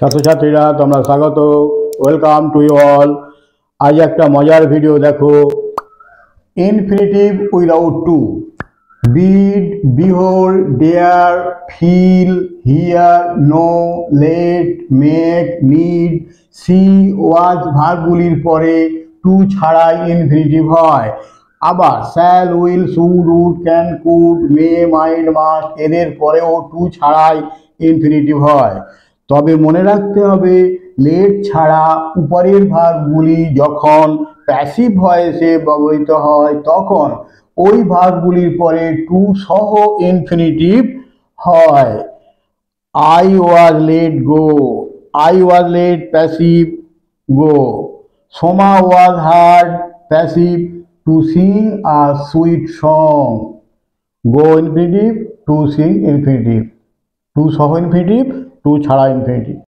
ছাত্রছাত্রীরা তোমরা স্বাগত, ওয়েলকাম টু ইউ অল। আজ একটা মজার ভিডিও দেখো। Infinitive without to. Bid, behold, dare, feel, hear, know, let, make, need, see, watch ভার্বগুলির পরে টু ছাড়াই ইনফিনিটিভ হয়। আবার shall, will, should, would, can, could, may, might, must এদের পরেও টু ছাড়াই ইনফিনিটিভ হয়। তবে মনে রাখতে হবে, লেট ছাড়া উপরের ভার্বগুলি যখন প্যাসিভ ভয়েসে ব্যবহৃত হয় তখন ওই ভার্বগুলির পরে টু সহ ইনফিনিটিভ হয়। I was let go, I was let passive go. Soma was heard passive to sing a sweet song. Go infinitive, to sing infinitive, to সহ ইনফিনিটিভ, টু ছাড়া ইনফিনিটিভ।